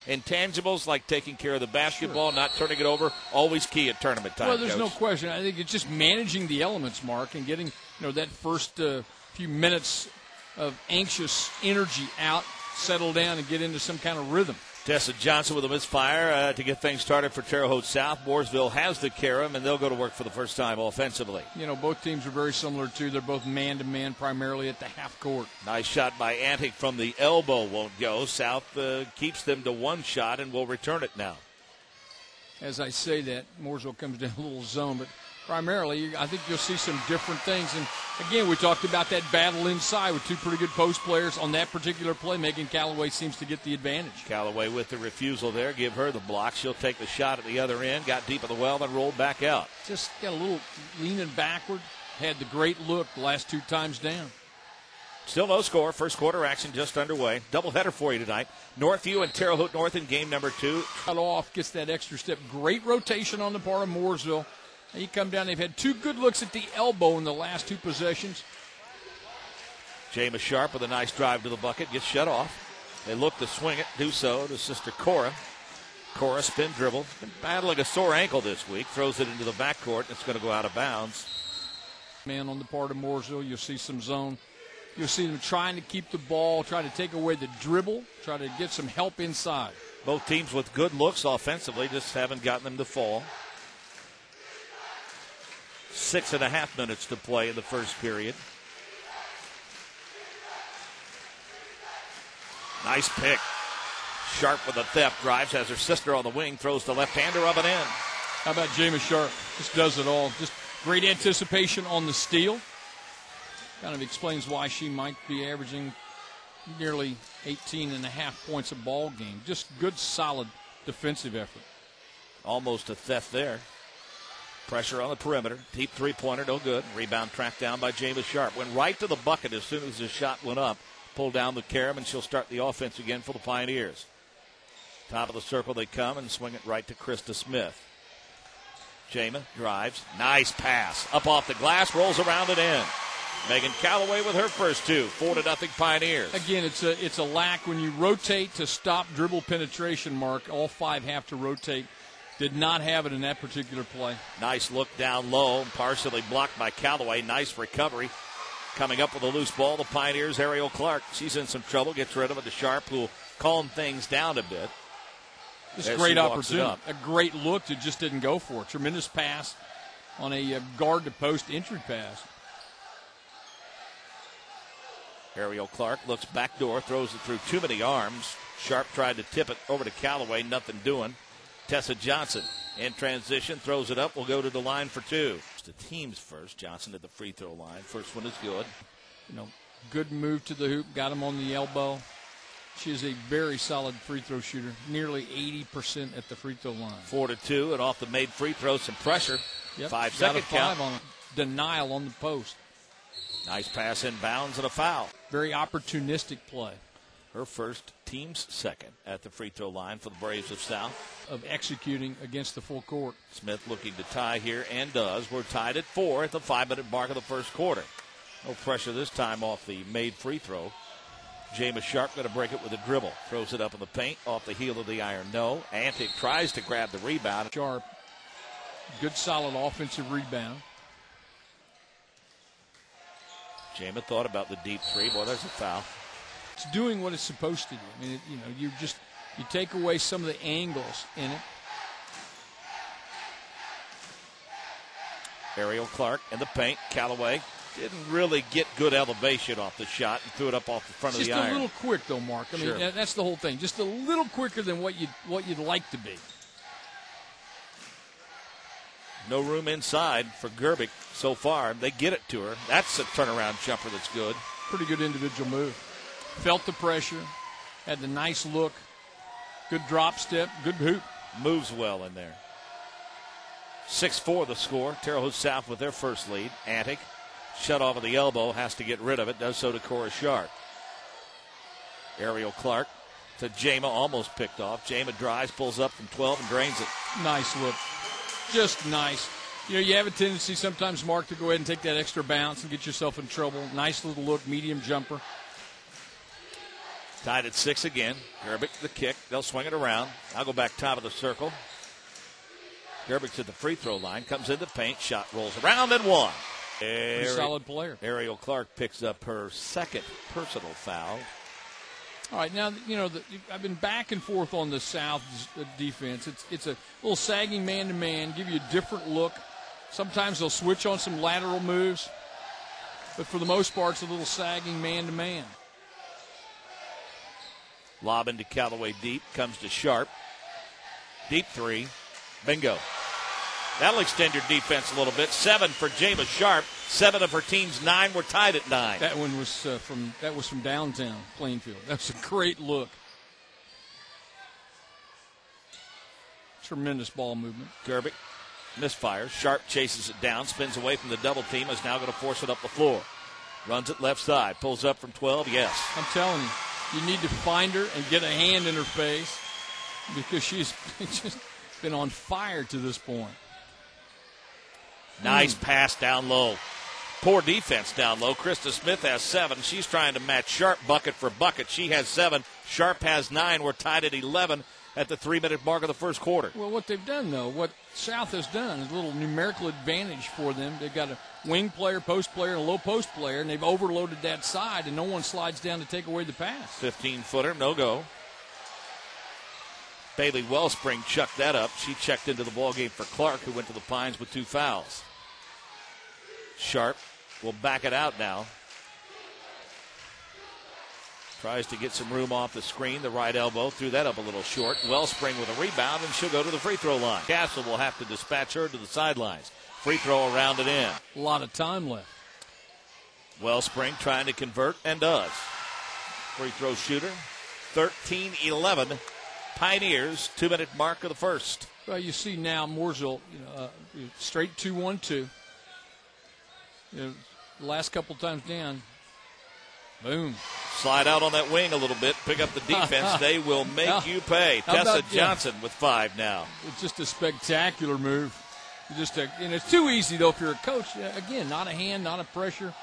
Intangibles like taking care of the basketball, not turning it over, always key at tournament time. Well, there's Coach. no question. I think it's just managing the elements, Mark, and getting that first few minutes of anxious energy out, settle down, and get into some kind of rhythm. Tessa Johnson with a misfire to get things started for Terre Haute South. Mooresville has the carom, and they'll go to work for the first time offensively. Both teams are very similar, too. They're both man-to-man, primarily at the half court. Nice shot by Antic from the elbow. Won't go. South keeps them to one shot and will return it now. As I say that, Mooresville comes down a little zone, but primarily I think you'll see some different things. And, again, we talked about that battle inside with two pretty good post players on that particular play. Megan Callaway seems to get the advantage. Callaway with the refusal there. Give her the block. She'll take the shot at the other end. Got deep in the well and rolled back out. Just got a little leaning backward. Had the great look the last two times down. Still no score. First quarter action just underway. Doubleheader for you tonight. Northview and Terre Haute North in game number 2. Cut off, gets that extra step. Great rotation on the part of Mooresville. You come down, they've had two good looks at the elbow in the last two possessions. Jama Sharp with a nice drive to the bucket, gets shut off. They look to swing it, do so to sister Cora. Cora spin dribble, been battling a sore ankle this week, throws it into the backcourt, and it's going to go out of bounds. Man on the part of Mooresville, you'll see some zone. You'll see them trying to keep the ball, trying to take away the dribble, try to get some help inside. Both teams with good looks offensively, just haven't gotten them to fall. 6.5 minutes to play in the first period. Nice pick. Sharp with a theft, drives, has her sister on the wing, throws the left-hander up and in. How about Jama Sharp? Just does it all. Just great anticipation on the steal. Kind of explains why she might be averaging nearly 18.5 points a ball game. Just good, solid defensive effort. Almost a theft there. Pressure on the perimeter. Deep three-pointer, no good. Rebound tracked down by Jama Sharp. Went right to the bucket as soon as the shot went up. Pulled down the carom, and she'll start the offense again for the Pioneers. Top of the circle they come and swing it right to Krista Smith. Jama drives. Nice pass. Up off the glass, rolls around and in. Megan Callaway with her first two. 4-0 Pioneers. Again, it's a lack when you rotate to stop dribble penetration, Mark. All five have to rotate. Did not have it in that particular play. Nice look down low, partially blocked by Callaway. Nice recovery. Coming up with a loose ball, the Pioneers' Ariel Clark. She's in some trouble, gets rid of it to Sharp, who will calm things down a bit. Just a great opportunity. A great look that just didn't go for it. Tremendous pass on a guard-to-post entry pass. Ariel Clark looks backdoor, throws it through too many arms. Sharp tried to tip it over to Callaway, nothing doing. Tessa Johnson in transition, throws it up, will go to the line for two. The teams first. Johnson at the free throw line. First one is good. Good move to the hoop, got him on the elbow. She is a very solid free throw shooter, nearly 80% at the free throw line. 4-2, and off the made free throw, some pressure. Yep. 5-second count. On denial on the post. Nice pass inbounds and a foul. Very opportunistic play. Her first, team's second at the free throw line for the Braves of South. Of executing against the full court. Smith looking to tie here and does. We're tied at 4 at the 5-minute mark of the first quarter. No pressure this time off the made free throw. Jama Sharp going to break it with a dribble. Throws it up in the paint off the heel of the iron. No. Antic tries to grab the rebound. Sharp. Good solid offensive rebound. Jama thought about the deep three. Boy, there's a foul. It's doing what it's supposed to do. I mean, you take away some of the angles in it. Ariel Clark in the paint. Callaway didn't really get good elevation off the shot and threw it up off the front of the iron. Just a little quick, though, Mark. I mean, that's the whole thing. Just a little quicker than what you'd like to be. No room inside for Gerbic so far. They get it to her. That's a turnaround jumper that's good. Pretty good individual move. Felt the pressure. Had the nice look. Good drop step. Good hoop. Moves well in there. 6-4 the score. Terre Haute South with their first lead. Antic, shut off of the elbow, has to get rid of it. Does so to Cora Sharp. Ariel Clark to Jama, almost picked off. Jama drives, pulls up from 12 and drains it. Nice look. Just nice. You have a tendency sometimes, Mark, to go ahead and take that extra bounce and get yourself in trouble. Nice little look, medium jumper. Tied at 6 again. Gerbic the kick. They'll swing it around. I'll go back top of the circle. Gerbic's at the free throw line. Comes in the paint. Shot rolls around and one. Pretty solid player. Ariel Clark picks up her second personal foul. All right, now, I've been back and forth on the South defense. It's a little sagging man-to-man, give you a different look. Sometimes they'll switch on some lateral moves. But for the most part, it's a little sagging man-to-man. Lob into Callaway deep. Comes to Sharp. Deep three. Bingo. That'll extend your defense a little bit. 7 for Jameis Sharp. 7 of her team's 9 were tied at 9. That one was from downtown Plainfield. That's a great look. Tremendous ball movement. Gerbic misfires. Sharp chases it down. Spins away from the double team. Is now going to force it up the floor. Runs it left side. Pulls up from 12. Yes. I'm telling you. You need to find her and get a hand in her face because she's just been on fire to this point. Nice pass down low. Poor defense down low. Krista Smith has 7. She's trying to match Sharp bucket for bucket. She has 7. Sharp has 9. We're tied at 11 at the 3-minute mark of the first quarter. Well, what they've done, though, what South has done is a little numerical advantage for them. They've got a wing player, post player, and a low post player, and they've overloaded that side, and no one slides down to take away the pass. 15-footer, no go. Bailey Wellspring chucked that up. She checked into the ballgame for Clark, who went to the Pines with 2 fouls. Sharp will back it out now. Tries to get some room off the screen. The right elbow threw that up a little short. Wellspring with a rebound, and she'll go to the free throw line. Castle will have to dispatch her to the sidelines. Free throw around and in. A lot of time left. Wellspring trying to convert and does. Free throw shooter. 13-11. Pioneers, 2-minute mark of the first. Well, you see now Mooresville, straight 2-1-2. The last couple times down, boom. Slide out on that wing a little bit, pick up the defense. They will make you pay. Tessa Johnson with 5 now. It's just a spectacular move. And it's too easy, though, if you're a coach. Again, not a hand, not a pressure.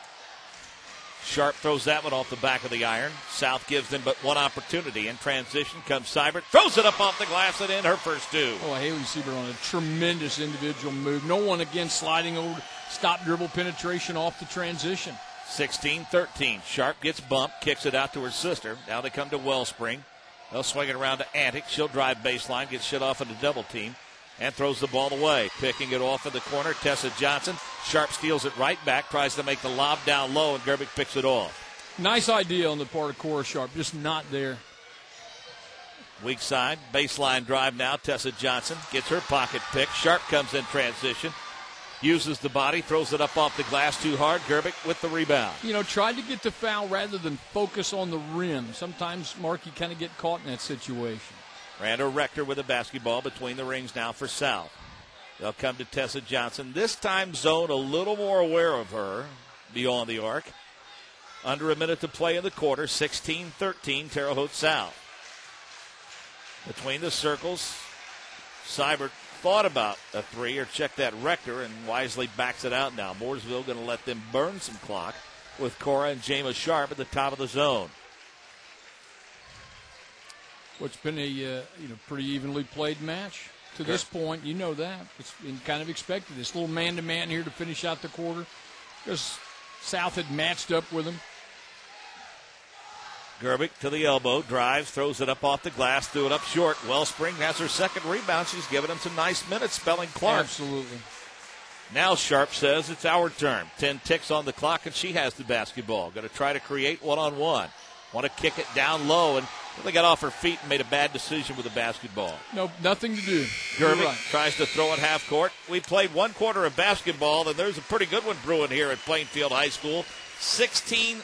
Sharp throws that one off the back of the iron. South gives them but one opportunity. In transition comes Seibert. Throws it up off the glass and in her first 2. Oh, Haley Seibert on a tremendous individual move. No one, again, sliding over. Stop dribble penetration off the transition. 16-13. Sharp gets bumped, kicks it out to her sister. Now they come to Wellspring. They'll swing it around to Antic. She'll drive baseline, gets shut off in the double team, and throws the ball away. Picking it off in the corner, Tessa Johnson. Sharp steals it right back, tries to make the lob down low, and Gerbic picks it off. Nice idea on the part of Cora Sharp, just not there. Weak side, baseline drive now. Tessa Johnson gets her pocket pick. Sharp comes in transition. Uses the body, throws it up off the glass too hard. Gerbic with the rebound. Tried to get the foul rather than focus on the rim. Sometimes, Mark, you kind of get caught in that situation. Randall Rector with a basketball between the rings now for South. They'll come to Tessa Johnson. This time zone a little more aware of her beyond the arc. Under a minute to play in the quarter. 16-13, Terre Haute South. Between the circles, Seibert thought about a 3 or check that Rector and wisely backs it out now. Mooresville going to let them burn some clock with Cora and Jameis Sharp at the top of the zone. What's been a pretty evenly played match to this point. You know that. It's been kind of expected. This little man-to-man here to finish out the quarter because South had matched up with them. Gerbic to the elbow, drives, throws it up off the glass, threw it up short. Wellspring has her second rebound. She's given him some nice minutes, spelling Clark. Absolutely. Now Sharp says it's our turn. 10 ticks on the clock, and she has the basketball. Going to try to create one-on-one. Want to kick it down low, and they got off her feet and made a bad decision with the basketball. Nope, nothing to do. Gerbic tries to throw it half court. We played 1 quarter of basketball, and there's a pretty good one brewing here at Plainfield High School. 16-13.